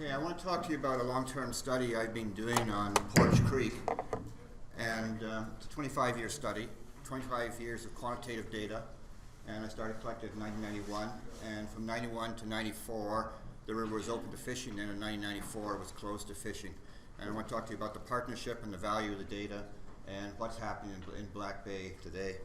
Okay, I want to talk to you about a long-term study I've been doing on Portage Creek. And it's a 25-year study, 25 years of quantitative data. And I started collecting in 1991. And from 91 to 94, the river was open to fishing. And in 1994, it was closed to fishing. And I want to talk to you about the partnership and the value of the data and what's happening in Black Bay today.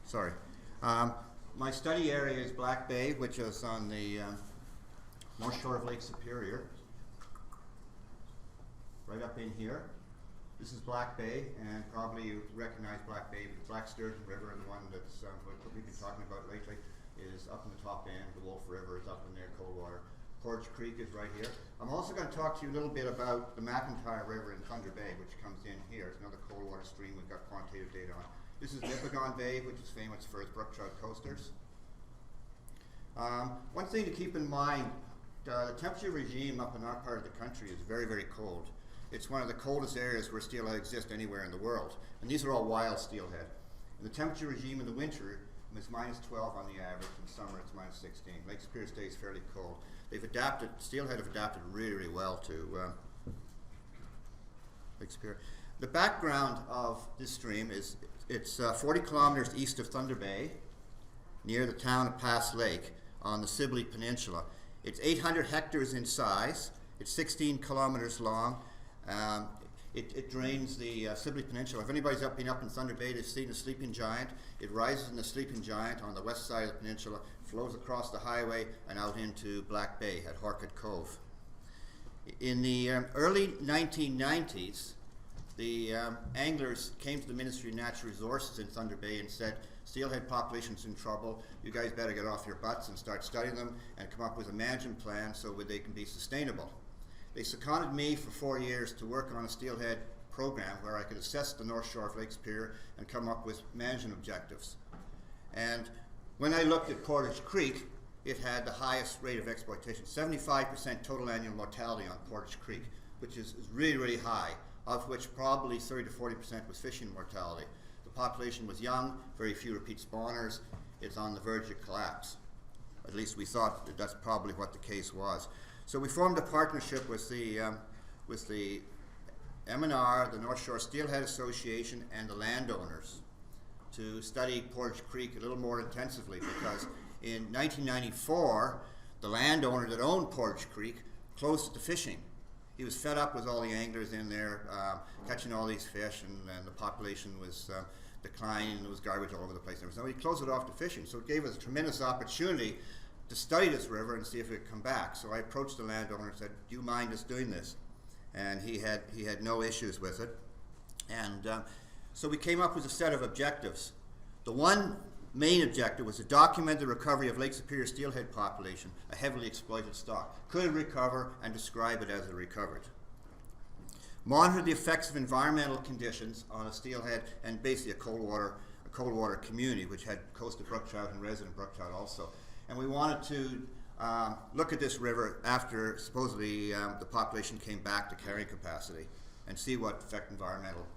Sorry. My study area is Black Bay, which is on the north shore of Lake Superior, right up in here. This is Black Bay, and probably you recognize Black Bay, the Black Sturgeon River, and the one that's what we've been talking about lately is up in the top end. The Wolf River is up in there, Coldwater. Portage Creek is right here. I'm also going to talk to you a little bit about the McIntyre River in Thunder Bay, which comes in here. It's another coldwater stream we've got quantitative data on. This is Nipigon Bay, which is famous for its brook trout coasters. One thing to keep in mind, the temperature regime up in our part of the country is very, very cold. It's one of the coldest areas where steelhead exists anywhere in the world. And these are all wild steelhead. And the temperature regime in the winter is -12 on the average. In summer, it's -16. Lake Superior stays fairly cold. They've adapted, steelhead have adapted really, really well to Lake Superior. The background of this stream is it's 40 kilometers east of Thunder Bay, near the town of Pass Lake on the Sibley Peninsula. It's 800 hectares in size. It's 16 kilometers long. It drains the Sibley Peninsula. If anybody's been up in Thunder Bay, they've seen the Sleeping Giant. It rises in the Sleeping Giant on the west side of the peninsula, flows across the highway and out into Black Bay at Horkett Cove. In the early 1990s, the anglers came to the Ministry of Natural Resources in Thunder Bay and said, steelhead population's in trouble, you guys better get off your butts and start studying them and come up with a management plan so that they can be sustainable. They seconded me for 4 years to work on a steelhead program where I could assess the north shore of Lake Superior and come up with management objectives. And when I looked at Portage Creek, it had the highest rate of exploitation, 75% total annual mortality on Portage Creek, which is really, really high, of which probably 30 to 40% was fishing mortality. The population was young, very few repeat spawners. It's on the verge of collapse. At least we thought that that's probably what the case was. So we formed a partnership with the MNR, the North Shore Steelhead Association, and the landowners to study Portage Creek a little more intensively, because in 1994, the landowner that owned Portage Creek closed it to fishing. He was fed up with all the anglers in there catching all these fish, and the population was declining, and there was garbage all over the place. So he closed it off to fishing. So it gave us a tremendous opportunity to study this river and see if it could come back. So I approached the landowner and said, do you mind us doing this? And he had no issues with it. And so we came up with a set of objectives. The one main objective was to document the recovery of Lake Superior steelhead population, a heavily exploited stock. Could it recover, and describe it as it recovered. Monitor the effects of environmental conditions on a steelhead and basically a coldwater community, which had coastal brook trout and resident brook trout also. And we wanted to look at this river after supposedly the population came back to carrying capacity and see what effect environmental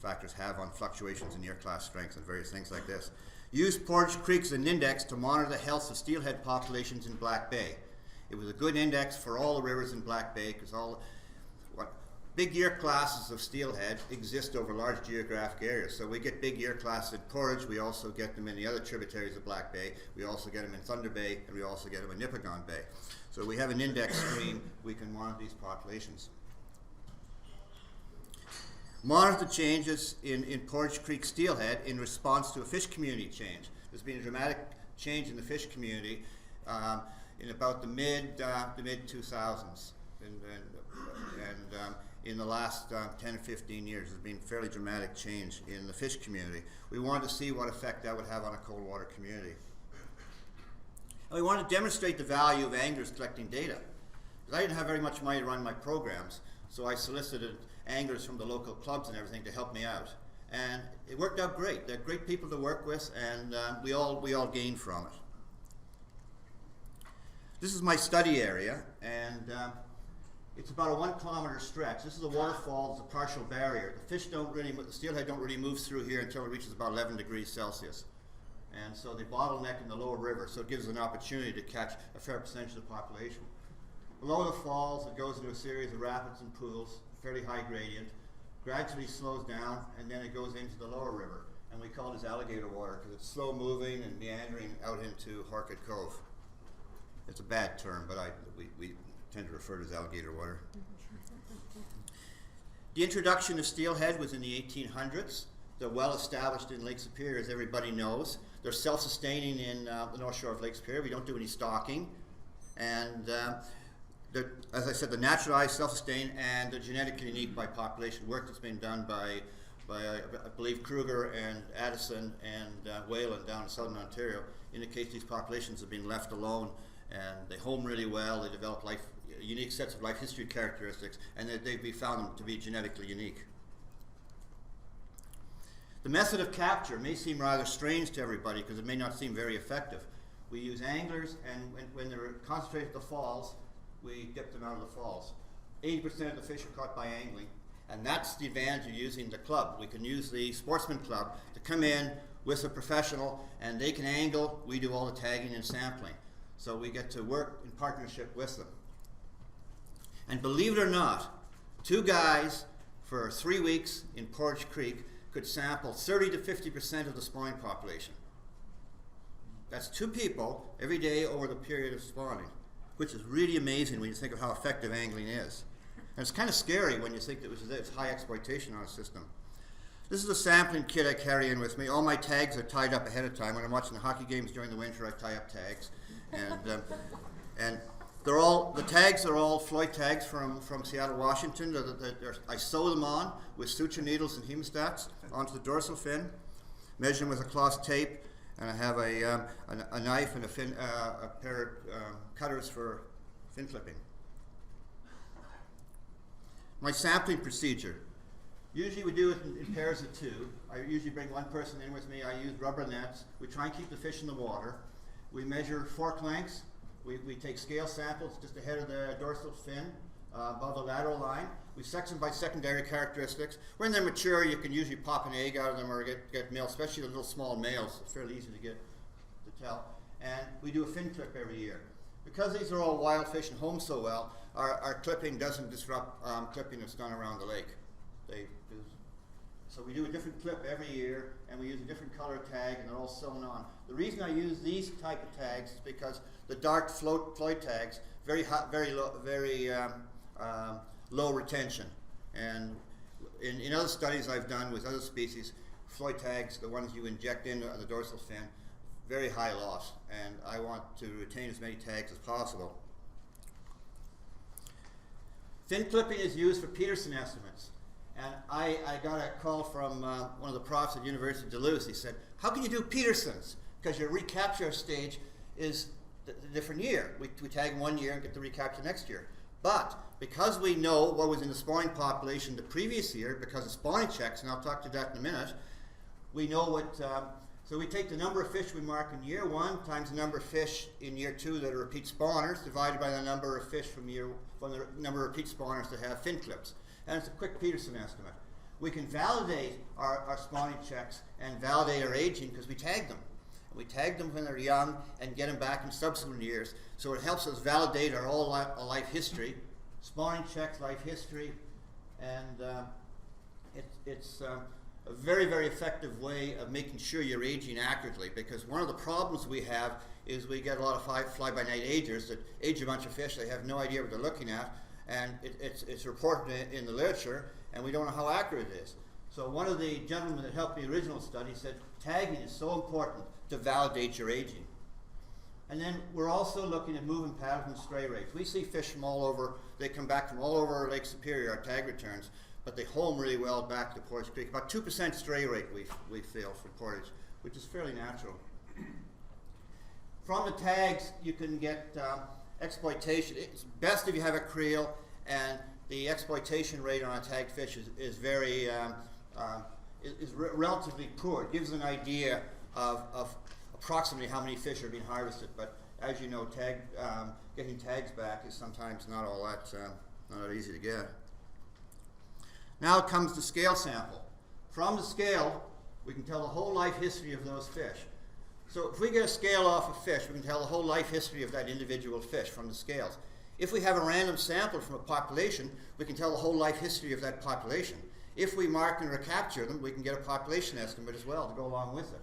factors have on fluctuations in year-class strength and various things like this. Use Portage Creek as an index to monitor the health of steelhead populations in Black Bay. It was a good index for all the rivers in Black Bay because big year classes of steelhead exist over large geographic areas. So we get big year classes in Portage, we also get them in the other tributaries of Black Bay, we also get them in Thunder Bay, and we also get them in Nipigon Bay. So we have an index stream, we can monitor these populations. Monitor the changes in Portage Creek steelhead in response to a fish community change. There's been a dramatic change in the fish community in about the mid 2000s, and in the last 10 or 15 years, there's been fairly dramatic change in the fish community. We wanted to see what effect that would have on a coldwater community. And we wanted to demonstrate the value of anglers collecting data. Because I didn't have very much money to run my programs, so I solicited anglers from the local clubs and everything to help me out. And it worked out great. They're great people to work with, and we all gained from it. This is my study area, and it's about a 1 kilometer stretch. This is a waterfall, it's a partial barrier. The fish don't really, the steelhead don't really move through here until it reaches about 11 degrees Celsius. And so they bottleneck in the lower river, so it gives an opportunity to catch a fair percentage of the population. Below the falls, it goes into a series of rapids and pools, fairly high gradient, gradually slows down, and then it goes into the lower river. And we call this alligator water because it's slow moving and meandering out into Horkett Cove. It's a bad term, but we tend to refer to it as alligator water. The introduction of steelhead was in the 1800s. They're well established in Lake Superior, as everybody knows. They're self-sustaining in the North Shore of Lake Superior. We don't do any stocking. And as I said, they're naturalized, self-sustained, and they're genetically unique by population. Work that's been done by I believe Kruger and Addison and Whalen down in southern Ontario indicates these populations have been left alone, and they home really well. They develop unique sets of life history characteristics, and they've found them to be genetically unique. The method of capture may seem rather strange to everybody because it may not seem very effective. We use anglers, and when they're concentrated at the falls, we dip them out of the falls. 80% of the fish are caught by angling, and that's the advantage of using the club. We can use the sportsman club to come in with a professional, and they can angle. We do all the tagging and sampling. So we get to work in partnership with them. And believe it or not, 2 guys for 3 weeks in Portage Creek could sample 30 to 50% of the spawning population. That's 2 people every day over the period of spawning, which is really amazing when you think of how effective angling is. And it's kind of scary when you think that it's high exploitation on a system. This is a sampling kit I carry in with me. All my tags are tied up ahead of time. When I'm watching the hockey games during the winter, I tie up tags. And the tags are all Floyd tags from Seattle, Washington. I sew them on with suture needles and hemostats onto the dorsal fin, measure them with a cloth tape, and I have a knife and a pair of cutters for fin clipping. My sampling procedure. Usually we do it in pairs of 2. I usually bring one person in with me. I use rubber nets. We try and keep the fish in the water. We measure fork lengths. We take scale samples just ahead of the dorsal fin, above the lateral line. We section by secondary characteristics. When they're mature, you can usually pop an egg out of them or get males, especially the little small males. It's fairly easy to tell. And we do a fin clip every year. Because these are all wild fish and home so well, our clipping doesn't disrupt clipping that's done around the lake. So we do a different clip every year, and we use a different color tag, and they're all sewn on. The reason I use these type of tags is because the dark Floyd tags, very low retention. And in other studies I've done with other species, Floyd tags, the ones you inject into the dorsal fin, very high loss, and I want to retain as many tags as possible. Fin clipping is used for Peterson estimates. And I got a call from one of the profs at University of Duluth. He said, how can you do Petersons? Because your recapture stage is a different year. We tag them 1 year and get the recapture next year. But because we know what was in the spawning population the previous year, because of spawning checks, and I'll talk to that in a minute, we know what, so we take the number of fish we mark in year 1 times the number of fish in year 2 that are repeat spawners, divided by the number of fish from the number of repeat spawners that have fin clips. And it's a quick Peterson estimate. We can validate our spawning checks and validate our aging because we tag them. We tag them when they're young and get them back in subsequent years. So it helps us validate our whole life history, spawning checks, life history, and it's a very, very effective way of making sure you're aging accurately, because one of the problems we have is we get a lot of fly-by-night agers that age a bunch of fish. They have no idea what they're looking at. And it's reported in the literature, and we don't know how accurate it is. So one of the gentlemen that helped the original study said tagging is so important to validate your aging. And then we're also looking at moving patterns and stray rates. We see fish from all over. They come back from all over Lake Superior, our tag returns, but they home really well back to Portage Creek. About 2% stray rate we feel for Portage, which is fairly natural. From the tags, you can get exploitation. It's best if you have a creel, and the exploitation rate on a tagged fish is relatively poor. It gives an idea of approximately how many fish are being harvested, but as you know, getting tags back is sometimes not all that easy to get. Now comes the scale sample. From the scale, we can tell the whole life history of those fish. So if we get a scale off a fish, we can tell the whole life history of that individual fish from the scales. If we have a random sample from a population, we can tell the whole life history of that population. If we mark and recapture them, we can get a population estimate as well to go along with it.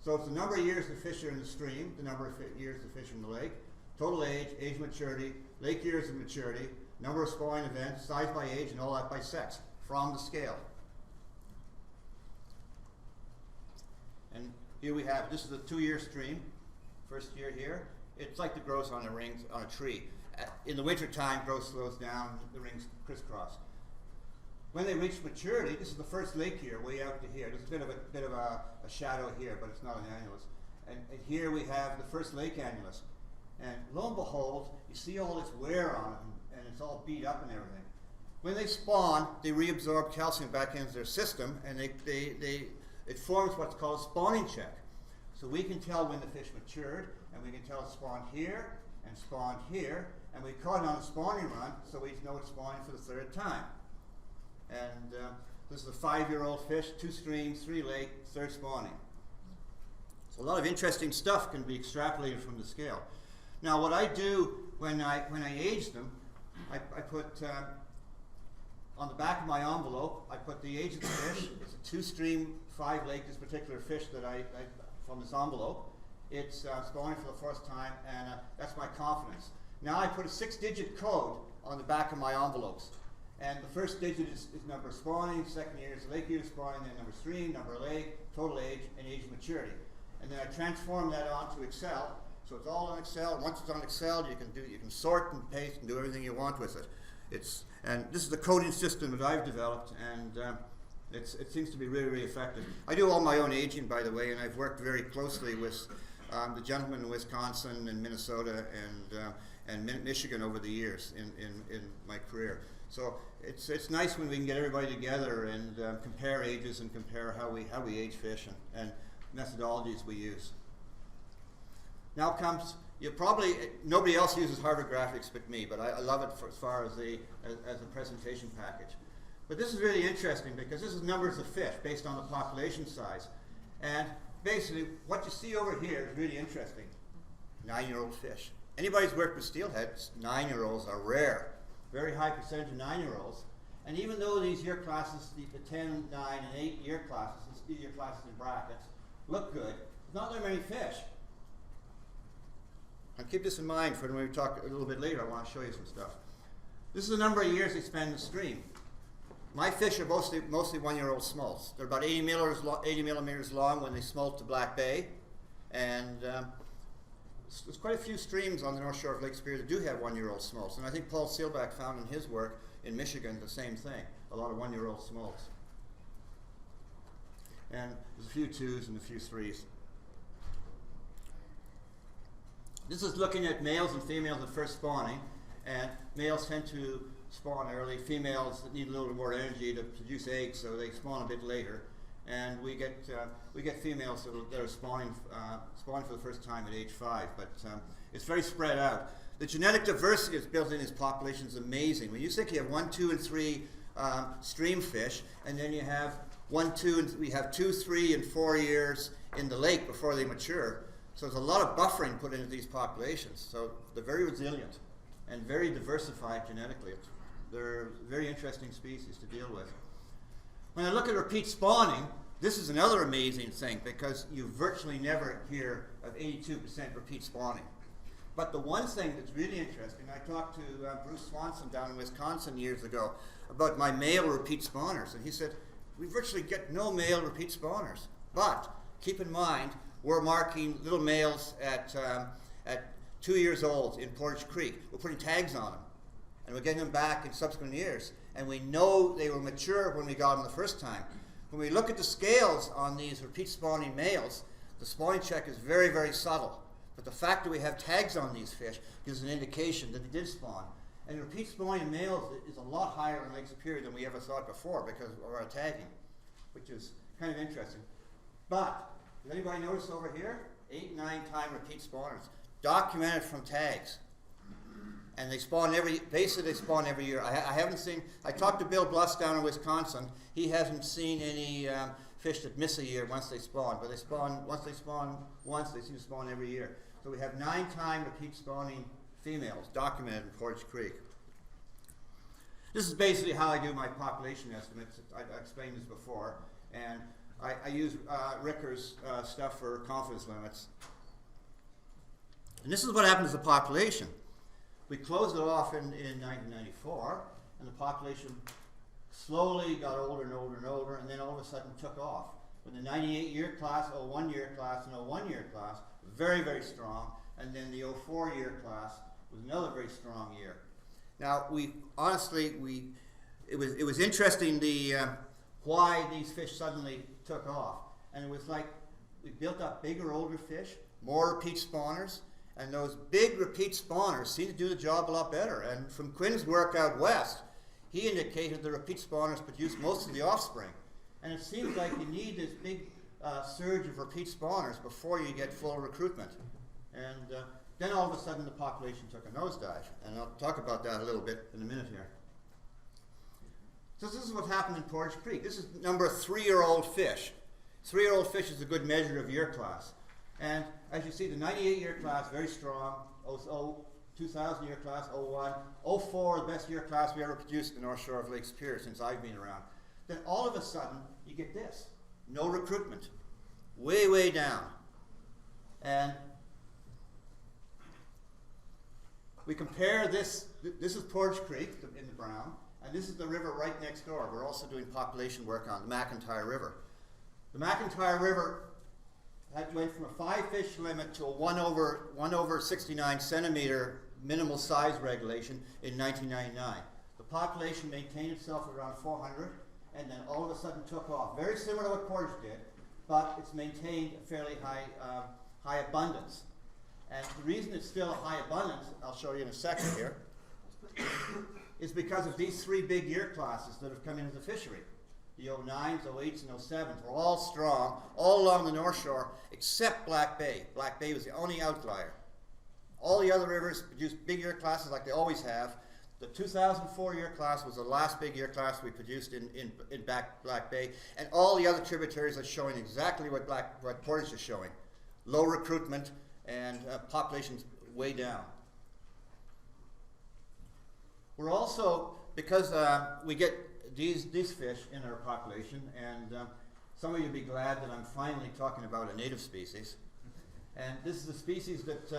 So it's the number of years the fish are in the stream, the number of years the fish are in the lake, total age, age maturity, lake years of maturity, number of spawning events, size by age, and all that by sex from the scale. And here we have, this is a 2-year stream, first year here. It's like the growth on the rings on a tree. In the winter time, growth slows down, the rings crisscross. When they reach maturity, this is the first lake year, way out to here. There's a bit of a shadow here, but it's not an annulus. And here we have the first lake annulus. And lo and behold, you see all this wear on it, and it's all beat up and everything. When they spawn, they reabsorb calcium back into their system, and it forms what's called a spawning check. So we can tell when the fish matured, and we can tell it spawned here and spawned here, and we caught it on a spawning run, so we know it's spawning for the 3rd time. And this is a 5-year-old fish, 2 streams, 3 lake, 3rd spawning. So a lot of interesting stuff can be extrapolated from the scale. Now what I do when I age them, I put on the back of my envelope, I put the age of the fish. It's a 2 stream, 5 lake, this particular fish that I from this envelope. It's spawning for the first time, and that's my confidence. Now I put a 6-digit code on the back of my envelopes. And the first digit is number of spawning, second year is lake year spawning, then number stream, number of lake, total age, and age maturity. And then I transform that onto Excel. So it's all on Excel. And once it's on Excel, you can sort and paste and do everything you want with it. And this is the coding system that I've developed, and it seems to be really, really effective. I do all my own aging, by the way, and I've worked very closely with the gentlemen in Wisconsin and Minnesota and Michigan over the years in my career. So it's nice when we can get everybody together and compare ages and compare how we age fish and methodologies we use. Now comes, nobody else uses Harvard graphics but me, but I love it as far as a presentation package. But this is really interesting because this is numbers of fish based on the population size. And basically what you see over here is really interesting. 9-year-old fish. Anybody who's worked with steelhead, 9-year-olds are rare. Very high percentage of 9-year-olds. And even though these year classes, the 10, 9, and 8 year classes, the year classes in brackets, look good, there's not very many fish. And keep this in mind for when we talk a little bit later. I want to show you some stuff. This is the number of years they spend in the stream. My fish are mostly 1-year-old smolts. They're about 80 millimeters long when they smolt to Black Bay. And there's quite a few streams on the north shore of Lake Superior that do have 1-year-old smolts. And I think Paul Seelbach found in his work in Michigan the same thing, a lot of 1-year-old smolts. And there's a few 2s and a few 3s. This is looking at males and females at first spawning, and males tend to spawn early. Females need a little more energy to produce eggs, so they spawn a bit later. And we get females that are spawning for the first time at age 5, but it's very spread out. The genetic diversity that's built in these populations is amazing. When you think you have 1, 2, and 3 stream fish, and then you have 1, 2, and we have 2, 3, and 4 years in the lake before they mature. So there's a lot of buffering put into these populations. So they're very resilient and very diversified genetically. They're very interesting species to deal with. When I look at repeat spawning, this is another amazing thing because you virtually never hear of 82% repeat spawning. But the one thing that's really interesting, I talked to Bruce Swanson down in Wisconsin years ago about my male repeat spawners, and he said, we virtually get no male repeat spawners. But keep in mind, we're marking little males at 2 years old in Portage Creek. We're putting tags on them, and we're getting them back in subsequent years. And we know they were mature when we got them the first time. When we look at the scales on these repeat spawning males, the spawning check is very, very subtle. But the fact that we have tags on these fish gives an indication that they did spawn. And repeat spawning males is a lot higher in Lake Superior than we ever thought before because of our tagging, which is kind of interesting. But does anybody notice over here? 8, 9 time repeat spawners. documented from tags. And they spawn basically they spawn every year. I haven't seen, I talked to Bill Bluss down in Wisconsin. He hasn't seen any fish that miss a year once they spawn. But once they spawn once, they seem to spawn every year. So we have 9-time repeat spawning females documented in Portage Creek. This is basically how I do my population estimates. I explained this before. And I use Ricker's stuff for confidence limits. And this is what happened to the population. We closed it off in 1994, and the population slowly got older and older and older, and then all of a sudden took off. With the 98-year class, 01-year class, and 01-year class, very, very strong, and then the 04-year class was another very strong year. Now, it was interesting why these fish suddenly took off, and it was like we built up bigger, older fish, more repeat spawners. And those big repeat spawners seem to do the job a lot better. And from Quinn's work out west, he indicated the repeat spawners produce most of the offspring. And it seems like you need this big surge of repeat spawners before you get full recruitment. And then all of a sudden the population took a nosedive. And I'll talk about that a little bit in a minute here. So this is what happened in Portage Creek. This is number 3-year-old fish. 3-year-old fish is a good measure of year class. And as you see, the 98-year class, very strong. 2000-year class, 01. 04, the best year class we ever produced in the North Shore of Lake Superior since I've been around. Then all of a sudden, you get this. No recruitment. Way, way down. And we compare this. This is Portage Creek in the brown. And this is the river right next door. We're also doing population work on the McIntyre River. The McIntyre River went from a 5-fish limit to a 1 over 69 centimeter minimal size regulation in 1999. The population maintained itself around 400, and then all of a sudden took off. Very similar to what Portage did, but it's maintained a fairly high abundance. And the reason it's still a high abundance, I'll show you in a second here, is because of these 3 big year classes that have come into the fishery. The 09s, 08s, and 07s were all strong, all along the North Shore, except Black Bay. Black Bay was the only outlier. All the other rivers produced big year classes like they always have. The 2004 year class was the last big year class we produced in Black Bay, and all the other tributaries are showing exactly what Portage is showing. Low recruitment and populations way down. We're also, because we get these fish in our population, and some of you will be glad that I'm finally talking about a native species. And this is a species that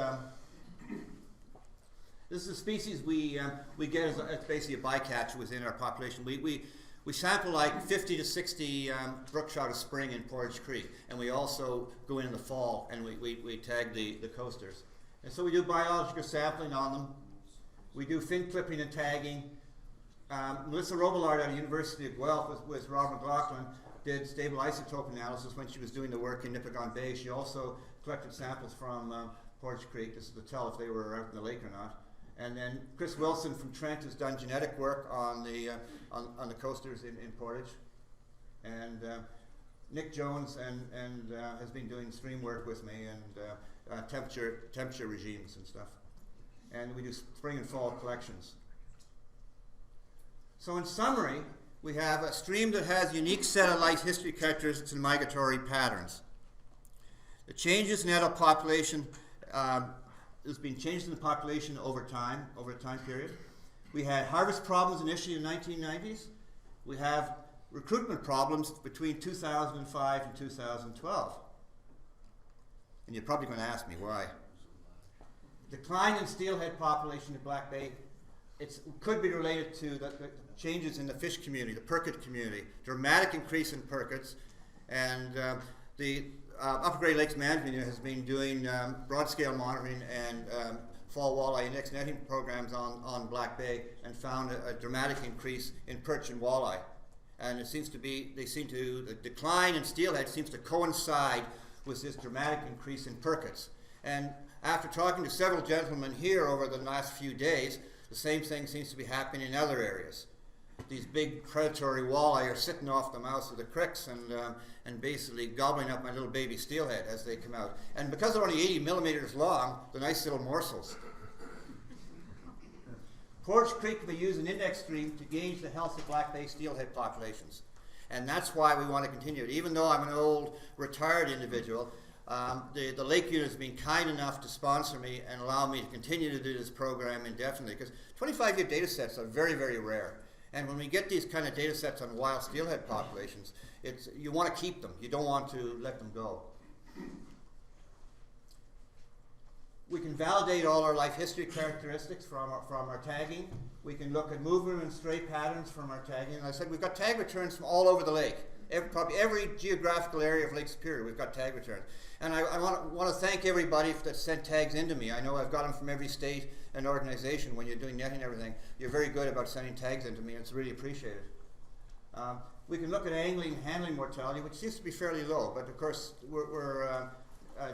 we get as basically a bycatch within our population. We sample like 50 to 60 brook trout a spring in Portage Creek, and we also go in the fall and we tag the coasters. And so we do biological sampling on them. We do fin clipping and tagging. Melissa Robillard at the University of Guelph with Rob McLaughlin did stable isotope analysis when she was doing the work in Nipigon Bay. She also collected samples from Portage Creek. This is to tell if they were out in the lake or not. And then Chris Wilson from Trent has done genetic work on the coasters in Portage. And Nick Jones has been doing stream work with me and temperature regimes and stuff. And we do spring and fall collections. So in summary, we have a stream that has a unique set of life history characteristics and migratory patterns. The changes in adult population, there's been changes in the population over a time period. We had harvest problems initially in the 1990s. We have recruitment problems between 2005 and 2012. And you're probably going to ask me why. Decline in steelhead population in Black Bay, it could be related to the changes in the fish community, the perkit community, dramatic increase in perkits, and the Upper Great Lakes Management Unit has been doing broad-scale monitoring and fall walleye index netting programs on Black Bay and found a dramatic increase in perch and walleye. And it seems to be, the decline in steelhead seems to coincide with this dramatic increase in perkits. And after talking to several gentlemen here over the last few days, the same thing seems to be happening in other areas. these big predatory walleye are sitting off the mouths of the creeks and basically gobbling up my little baby steelhead as they come out. And because they're only 80 millimeters long, they're nice little morsels. Portage Creek will use an index stream to gauge the health of Black Bay steelhead populations. And that's why we want to continue it. Even though I'm an old, retired individual, the Lake Unit has been kind enough to sponsor me and allow me to continue to do this program indefinitely, because 25-year data sets are very, very rare. And when we get these kind of data sets on wild steelhead populations, you want to keep them. You don't want to let them go. We can validate all our life history characteristics from our tagging. We can look at movement and stray patterns from our tagging. And I said we've got tag returns from all over the lake. Probably every geographical area of Lake Superior, we've got tag returns. And I want to thank everybody that sent tags into me. I know I've got them from every state and organization. When you're doing netting and everything, you're very good about sending tags into me, and it's really appreciated. We can look at angling and handling mortality, which seems to be fairly low, but of course we're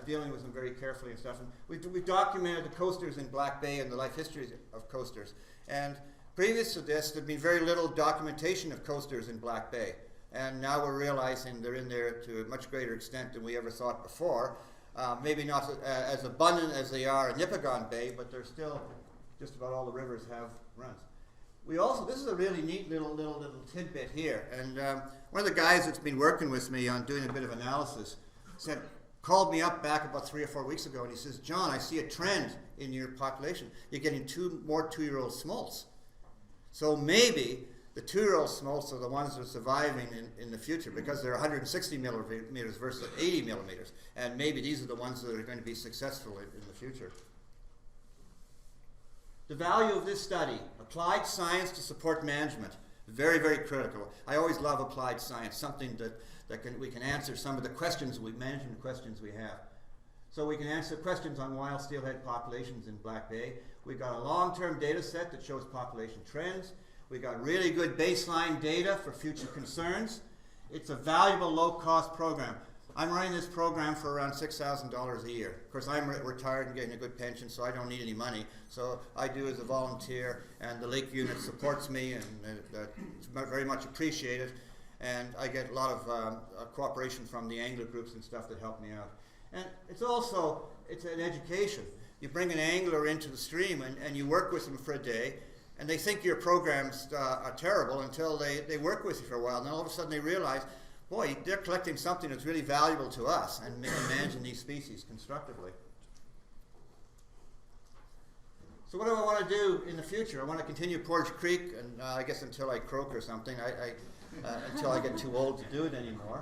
dealing with them very carefully and stuff. And we've documented the coasters in Black Bay and the life histories of coasters. And previous to this, there'd been very little documentation of coasters in Black Bay. And now we're realizing they're in there to a much greater extent than we ever thought before. Maybe not as abundant as they are in Nipigon Bay, but they're still, just about all the rivers have runs. We also, this is a really neat little tidbit here. And one of the guys that's been working with me on doing a bit of analysis called me up back about 3 or 4 weeks ago, and he says, John, I see a trend in your population. You're getting more 2-year-old smolts. So maybe the 2-year-old smolts are the ones that are surviving in the future, because they're 160 millimeters versus 80 millimeters. And maybe these are the ones that are going to be successful in the future. The value of this study: applied science to support management. Very, very critical. I always love applied science, something that we can answer some of the management questions we have. So we can answer questions on wild steelhead populations in Black Bay. We've got a long-term data set that shows population trends. We've got really good baseline data for future concerns. It's a valuable, low-cost program. I'm running this program for around $6,000 a year. Of course, I'm retired and getting a good pension, so I don't need any money. So I do as a volunteer, and the Lake Unit supports me, and it's very much appreciated. And I get a lot of cooperation from the angler groups and stuff that help me out. And it's an education. You bring an angler into the stream, and you work with them for a day, and they think your programs are terrible until they work with you for a while. And then all of a sudden they realize, boy, they're collecting something that's really valuable to us and managing these species constructively. So what do I want to do in the future? I want to continue Portage Creek, and I guess until I croak or something, until I get too old to do it anymore.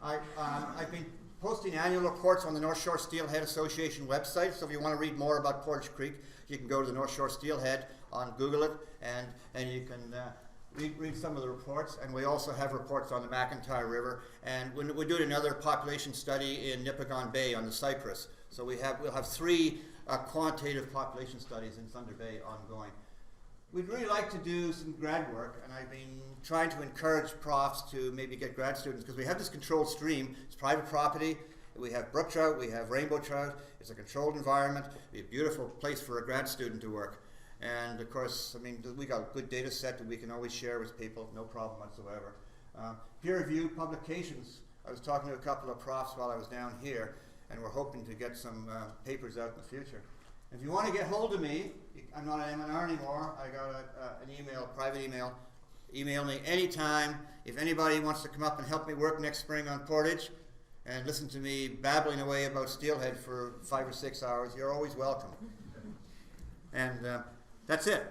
I've been posting annual reports on the North Shore Steelhead Association website, so if you want to read more about Portage Creek, you can go to the North Shore Steelhead Google it, and you can read some of the reports. And we also have reports on the McIntyre River, and we're doing another population study in Nipigon Bay on the Cypress. So we'll have 3 quantitative population studies in Thunder Bay ongoing. We'd really like to do some grad work, and I've been trying to encourage profs to maybe get grad students, because we have this controlled stream. It's private property. We have brook trout, we have rainbow trout. It's a controlled environment. It'd be a beautiful place for a grad student to work. And of course, I mean, we got a good data set that we can always share with people, no problem whatsoever. Peer-reviewed publications. I was talking to a couple of profs while I was down here, and we're hoping to get some papers out in the future. If you want to get hold of me, I'm not an M&R anymore. I got an email, private email. Email me anytime. If anybody wants to come up and help me work next spring on Portage and listen to me babbling away about steelhead for 5 or 6 hours, you're always welcome. And that's it.